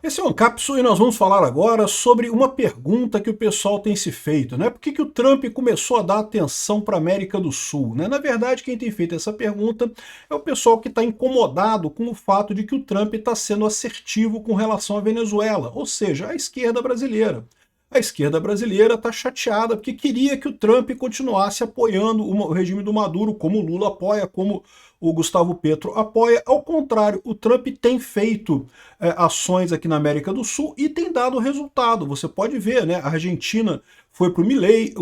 Esse é o Ancapsu e nós vamos falar agora sobre uma pergunta que o pessoal tem se feito, né? Por que o Trump começou a dar atenção para a América do Sul, né? Na verdade, quem tem feito essa pergunta é o pessoal que está incomodado com o fato de que o Trump está sendo assertivo com relação à Venezuela, ou seja, a esquerda brasileira. A esquerda brasileira está chateada porque queria que o Trump continuasse apoiando o regime do Maduro, como o Lula apoia, como o Gustavo Petro apoia. Ao contrário, o Trump tem feito ações aqui na América do Sul e tem dado resultado. Você pode ver, né? A Argentina foi para o Milei,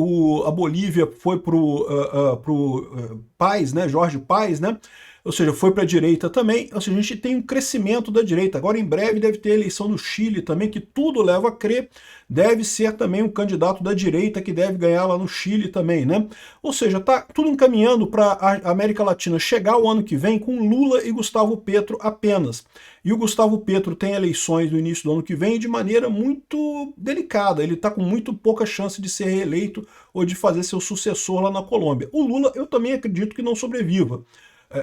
a Bolívia foi para o Paz, né? Jorge Paz, né? Ou seja, foi para a direita também. Ou seja, a gente tem um crescimento da direita. Agora, em breve, deve ter eleição no Chile também, que tudo leva a crer. Deve ser também um candidato da direita que deve ganhar lá no Chile também, né? Ou seja, tá tudo encaminhando para a América Latina chegar o ano que vem com Lula e Gustavo Petro apenas. E o Gustavo Petro tem eleições no início do ano que vem de maneira muito delicada. Ele está com muito pouca chance de ser reeleito ou de fazer seu sucessor lá na Colômbia. O Lula, eu também acredito que não sobreviva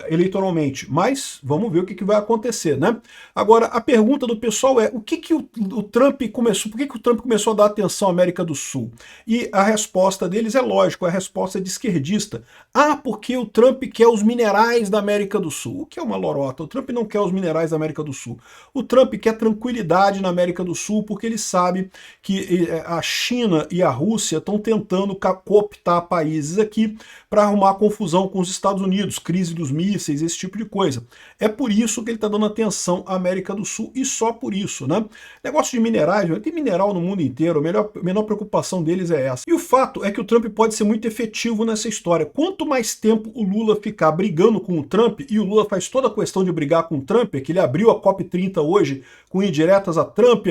eleitoralmente, mas vamos ver o que vai acontecer, né? Agora, a pergunta do pessoal é, o Trump começou, por que o Trump começou a dar atenção à América do Sul? E a resposta deles é lógico, a resposta é de esquerdista. Ah, porque o Trump quer os minerais da América do Sul. O que é uma lorota? O Trump não quer os minerais da América do Sul. O Trump quer tranquilidade na América do Sul porque ele sabe que a China e a Rússia estão tentando cooptar países aqui para arrumar confusão com os Estados Unidos, crise dos mísseis, esse tipo de coisa. É por isso que ele está dando atenção à América do Sul e só por isso, né? Negócio de minerais, tem mineral no mundo inteiro, a menor preocupação deles é essa. E o fato é que o Trump pode ser muito efetivo nessa história. Quanto mais tempo o Lula ficar brigando com o Trump, e o Lula faz toda a questão de brigar com o Trump, é que ele abriu a COP30 hoje com indiretas a Trump,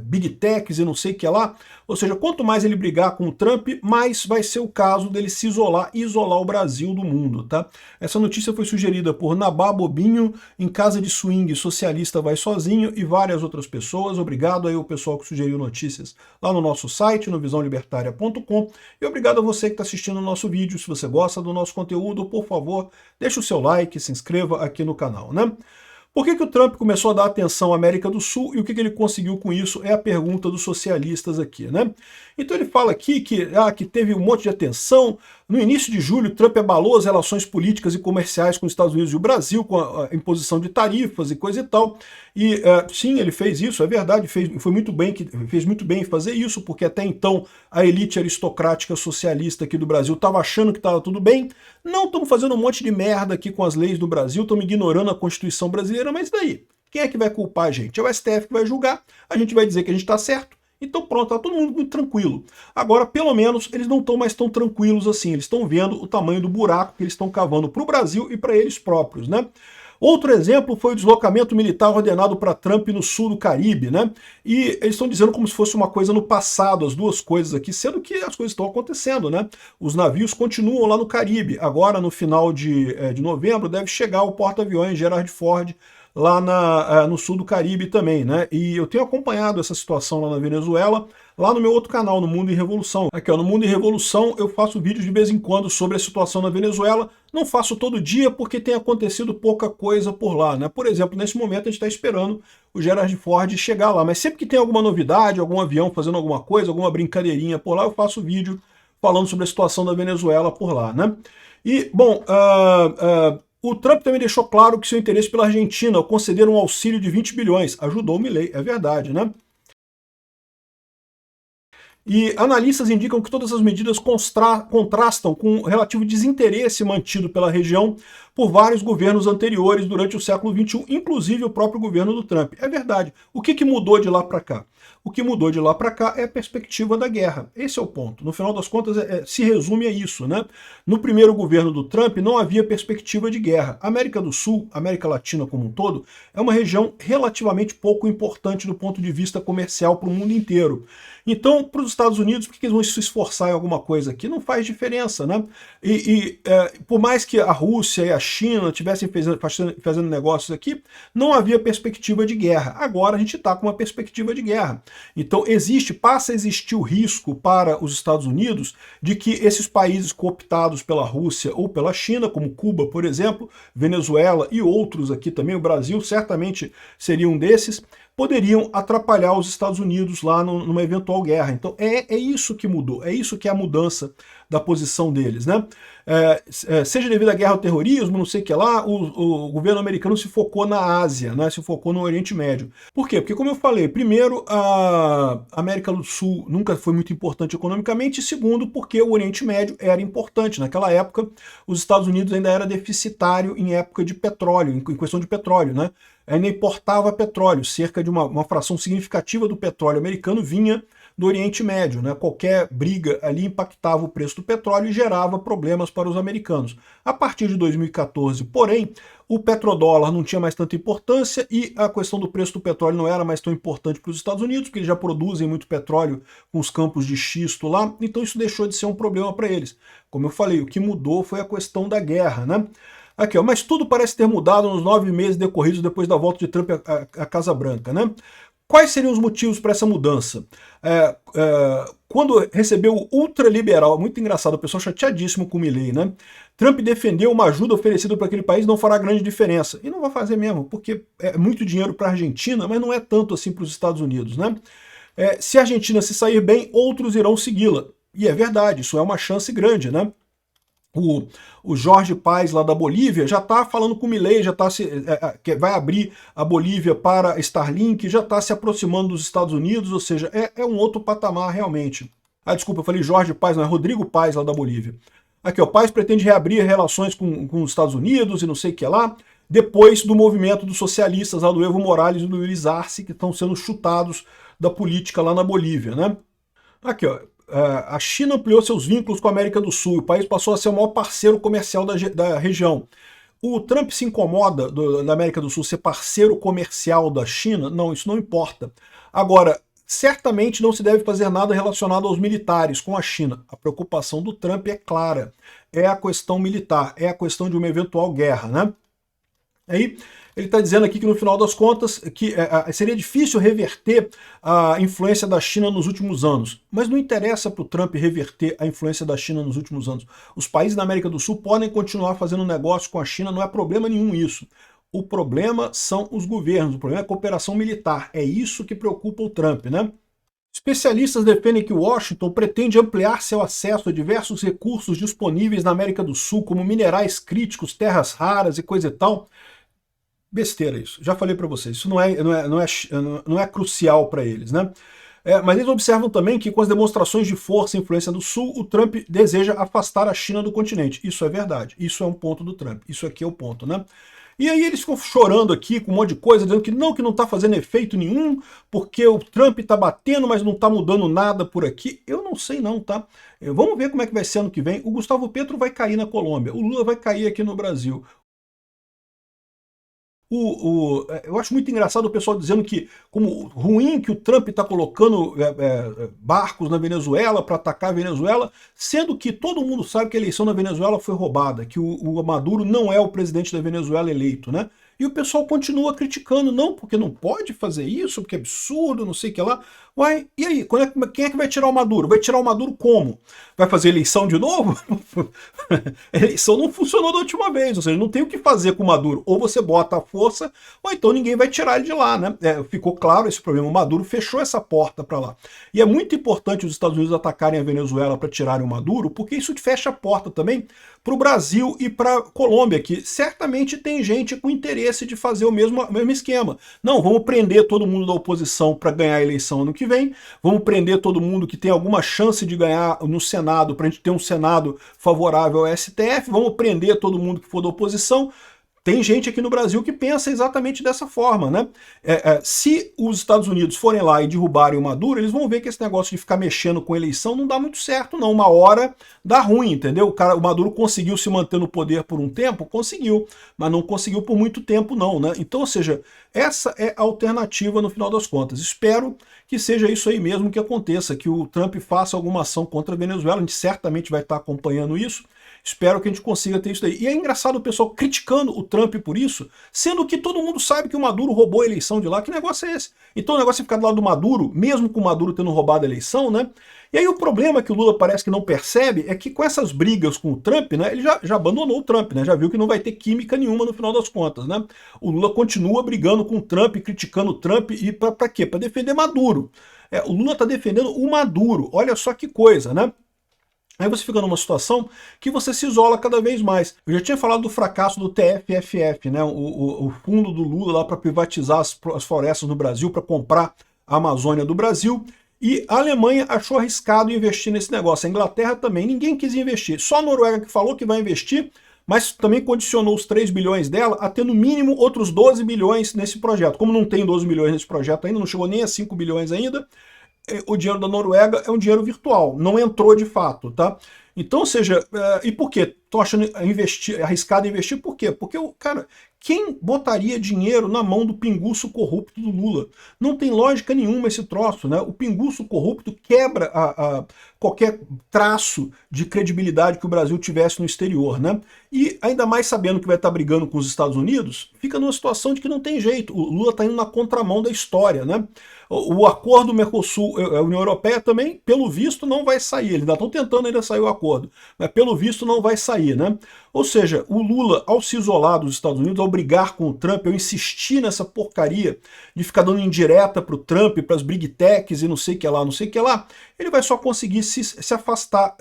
Big Techs e não sei o que lá, ou seja, quanto mais ele brigar com o Trump, mais vai ser o caso dele se isolar e isolar o Brasil do mundo, tá? Essa notícia foi sugerida por Nabá Bobinho, em Casa de Swing Socialista Vai Sozinho e várias outras pessoas. Obrigado aí ao pessoal que sugeriu notícias lá no nosso site, no visãolibertaria.com, e obrigado a você que está assistindo o nosso vídeo. Se você gosta do nosso conteúdo, por favor, deixe o seu like, se inscreva aqui no canal, né? Por que o Trump começou a dar atenção à América do Sul e o que ele conseguiu com isso é a pergunta dos socialistas aqui, né? Então ele fala aqui que teve um monte de atenção. No início de julho, Trump abalou as relações políticas e comerciais com os Estados Unidos e o Brasil, com a imposição de tarifas e coisa e tal. E sim, ele fez isso, é verdade, fez muito bem em fazer isso, porque até então a elite aristocrática socialista aqui do Brasil estava achando que estava tudo bem. Não, estamos fazendo um monte de merda aqui com as leis do Brasil, estamos ignorando a Constituição brasileira, mas daí? Quem é que vai culpar a gente? É o STF que vai julgar, a gente vai dizer que a gente está certo. Então pronto, tá todo mundo muito tranquilo. Agora, pelo menos, eles não estão mais tão tranquilos assim. Eles estão vendo o tamanho do buraco que eles estão cavando para o Brasil e para eles próprios, né? Outro exemplo foi o deslocamento militar ordenado para Trump no sul do Caribe, né? E eles estão dizendo como se fosse uma coisa no passado, as duas coisas aqui, sendo que as coisas estão acontecendo, né? Os navios continuam lá no Caribe. Agora, no final de novembro, deve chegar o porta-aviões Gerald Ford lá no sul do Caribe também, né? E eu tenho acompanhado essa situação lá na Venezuela, lá no meu outro canal, no Mundo em Revolução. Aqui, ó, no Mundo em Revolução eu faço vídeos de vez em quando sobre a situação na Venezuela. Não faço todo dia porque tem acontecido pouca coisa por lá, né? Por exemplo, nesse momento a gente está esperando o Gerald Ford chegar lá, mas sempre que tem alguma novidade, algum avião fazendo alguma coisa, alguma brincadeirinha por lá, eu faço vídeo falando sobre a situação da Venezuela por lá, né? E, bom, o Trump também deixou claro que seu interesse pela Argentina ao conceder um auxílio de 20 bilhões. Ajudou o Milei, é verdade, né? E analistas indicam que todas as medidas contrastam com o relativo desinteresse mantido pela região por vários governos anteriores durante o século XXI, inclusive o próprio governo do Trump. É verdade. O que mudou de lá para cá? O que mudou de lá para cá é a perspectiva da guerra. Esse é o ponto. No final das contas, se resume a isso, né? No primeiro governo do Trump não havia perspectiva de guerra. A América do Sul, a América Latina como um todo, é uma região relativamente pouco importante do ponto de vista comercial para o mundo inteiro. Então, para os Estados Unidos, por que eles vão se esforçar em alguma coisa aqui? Não faz diferença, né? Por mais que a Rússia e a China estivessem fazendo negócios aqui, não havia perspectiva de guerra. Agora a gente está com uma perspectiva de guerra. Então passa a existir o risco para os Estados Unidos de que esses países cooptados pela Rússia ou pela China, como Cuba, por exemplo, Venezuela e outros aqui também, o Brasil certamente seria um desses, poderiam atrapalhar os Estados Unidos lá numa eventual guerra. Então é isso que mudou, é isso que é a mudança da posição deles, né? Seja devido à guerra ao terrorismo, não sei o que lá, o governo americano se focou na Ásia, né? Se focou no Oriente Médio. Por quê? Porque, como eu falei, primeiro, a América do Sul nunca foi muito importante economicamente, e segundo, porque o Oriente Médio era importante. Naquela época, os Estados Unidos ainda era deficitário em época de petróleo, em questão de petróleo, né? Ainda importava petróleo, cerca de uma fração significativa do petróleo americano vinha do Oriente Médio, né? Qualquer briga ali impactava o preço do petróleo e gerava problemas para os americanos. A partir de 2014, porém, o petrodólar não tinha mais tanta importância e a questão do preço do petróleo não era mais tão importante para os Estados Unidos, porque eles já produzem muito petróleo com os campos de xisto lá, então isso deixou de ser um problema para eles. Como eu falei, o que mudou foi a questão da guerra, né? Aqui, ó, mas tudo parece ter mudado nos 9 meses decorridos depois da volta de Trump à Casa Branca, né? Quais seriam os motivos para essa mudança? Quando recebeu o ultraliberal, muito engraçado, o pessoal chateadíssimo com o Milley, né? Trump defendeu uma ajuda oferecida para aquele país não fará grande diferença. E não vai fazer mesmo, porque é muito dinheiro para a Argentina, mas não é tanto assim para os Estados Unidos, né? Se a Argentina se sair bem, outros irão segui-la. E é verdade, isso é uma chance grande, né? O Jorge Paes, lá da Bolívia, já está falando com o Milei, já está que vai abrir a Bolívia para Starlink, já está se aproximando dos Estados Unidos, ou seja, é um outro patamar realmente. Ah, desculpa, eu falei Jorge Paes, não é Rodrigo Paes, lá da Bolívia. Aqui, o Paes pretende reabrir relações com os Estados Unidos e não sei o que lá, depois do movimento dos socialistas, lá do Evo Morales e do Luiz Arce, que estão sendo chutados da política lá na Bolívia, né? Aqui, ó. A China ampliou seus vínculos com a América do Sul, o país passou a ser o maior parceiro comercial da região. O Trump se incomoda da América do Sul ser parceiro comercial da China? Não, isso não importa. Agora, certamente não se deve fazer nada relacionado aos militares com a China. A preocupação do Trump é clara, é a questão militar, é a questão de uma eventual guerra, né? Aí ele está dizendo aqui que no final das contas que seria difícil reverter a influência da China nos últimos anos. Mas não interessa para o Trump reverter a influência da China nos últimos anos. Os países da América do Sul podem continuar fazendo negócio com a China, não é problema nenhum isso. O problema são os governos, o problema é a cooperação militar. É isso que preocupa o Trump, né? Especialistas defendem que Washington pretende ampliar seu acesso a diversos recursos disponíveis na América do Sul, como minerais críticos, terras raras e coisa e tal. Besteira isso, já falei para vocês, isso não é crucial para eles, né? Mas eles observam também que com as demonstrações de força e influência do Sul, o Trump deseja afastar a China do continente. Isso é verdade, isso é um ponto do Trump, isso aqui é o ponto, né? E aí eles ficam chorando aqui com um monte de coisa, dizendo que não está fazendo efeito nenhum, porque o Trump está batendo, mas não está mudando nada por aqui. Eu não sei não, tá? Vamos ver como é que vai ser ano que vem. O Gustavo Petro vai cair na Colômbia, o Lula vai cair aqui no Brasil. Eu acho muito engraçado o pessoal dizendo que, como ruim que o Trump está colocando barcos na Venezuela para atacar a Venezuela, sendo que todo mundo sabe que a eleição na Venezuela foi roubada, que o Maduro não é o presidente da Venezuela eleito, né? E o pessoal continua criticando, não, porque não pode fazer isso, porque é absurdo, não sei o que lá. Uai, e aí, quem é que vai tirar o Maduro? Vai tirar o Maduro como? Vai fazer eleição de novo? A eleição não funcionou da última vez, ou seja, não tem o que fazer com o Maduro. Ou você bota a força, ou então ninguém vai tirar ele de lá, né? Ficou claro esse problema. O Maduro fechou essa porta para lá. E é muito importante os Estados Unidos atacarem a Venezuela para tirarem o Maduro, porque isso fecha a porta também para o Brasil e para a Colômbia, que certamente tem gente com interesse de fazer o mesmo esquema. Não, vamos prender todo mundo da oposição para ganhar a eleição ano que vem, vamos prender todo mundo que tem alguma chance de ganhar no Senado, para a gente ter um Senado favorável ao STF, vamos prender todo mundo que for da oposição. Tem gente aqui no Brasil que pensa exatamente dessa forma, né? Se os Estados Unidos forem lá e derrubarem o Maduro, eles vão ver que esse negócio de ficar mexendo com eleição não dá muito certo, não. Uma hora dá ruim, entendeu? O Maduro conseguiu se manter no poder por um tempo? Conseguiu, mas não conseguiu por muito tempo, não, né? Então, ou seja, essa é a alternativa no final das contas. Espero que seja isso aí mesmo que aconteça, que o Trump faça alguma ação contra a Venezuela. A gente certamente vai estar acompanhando isso. Espero que a gente consiga ter isso daí. E é engraçado o pessoal criticando o Trump por isso, sendo que todo mundo sabe que o Maduro roubou a eleição de lá. Que negócio é esse? Então o negócio é ficar do lado do Maduro, mesmo com o Maduro tendo roubado a eleição, né? E aí o problema que o Lula parece que não percebe é que com essas brigas com o Trump, né, ele já abandonou o Trump, né, já viu que não vai ter química nenhuma no final das contas, né? O Lula continua brigando com o Trump, criticando o Trump, e pra quê? Pra defender Maduro. O Lula tá defendendo o Maduro, olha só que coisa, né? Aí você fica numa situação que você se isola cada vez mais. Eu já tinha falado do fracasso do TFFF, né, o fundo do Lula lá para privatizar as florestas no Brasil, para comprar a Amazônia do Brasil. E a Alemanha achou arriscado investir nesse negócio. A Inglaterra também, ninguém quis investir. Só a Noruega que falou que vai investir, mas também condicionou os 3 bilhões dela a ter no mínimo outros 12 bilhões nesse projeto. Como não tem 12 bilhões nesse projeto ainda, não chegou nem a 5 bilhões ainda, o dinheiro da Noruega é um dinheiro virtual, não entrou de fato, tá? Então, ou seja, e por quê? Estão achando arriscado investir, por quê? Porque, cara, quem botaria dinheiro na mão do pinguço corrupto do Lula? Não tem lógica nenhuma esse troço, né? O pinguço corrupto quebra qualquer traço de credibilidade que o Brasil tivesse no exterior, né? E ainda mais sabendo que vai estar brigando com os Estados Unidos, fica numa situação de que não tem jeito. O Lula está indo na contramão da história, né? O acordo Mercosul, a União Europeia também, pelo visto, não vai sair. Eles ainda estão tentando ainda sair o acordo, mas pelo visto não vai sair, né? Ou seja, o Lula, ao se isolar dos Estados Unidos, ao brigar com o Trump, ao insistir nessa porcaria de ficar dando indireta para o Trump, para as big techs e não sei o que lá, não sei o que lá, ele vai só conseguir se afastar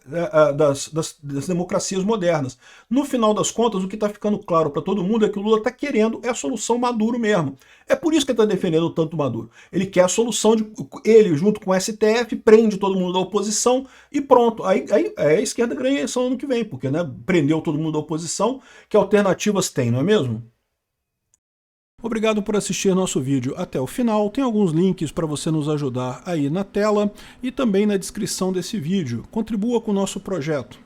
das democracias modernas. No final das contas, o que está ficando claro para todo mundo é que o Lula está querendo a solução Maduro mesmo. É por isso que ele está defendendo tanto o Maduro. Ele quer a solução de ele, junto com o STF, prende todo mundo da oposição e pronto. Aí a esquerda ganha a eleição ano que vem, porque, né, prendeu todo mundo da oposição, que alternativas tem, não é mesmo? Obrigado por assistir nosso vídeo até o final. Tem alguns links para você nos ajudar aí na tela e também na descrição desse vídeo. Contribua com o nosso projeto.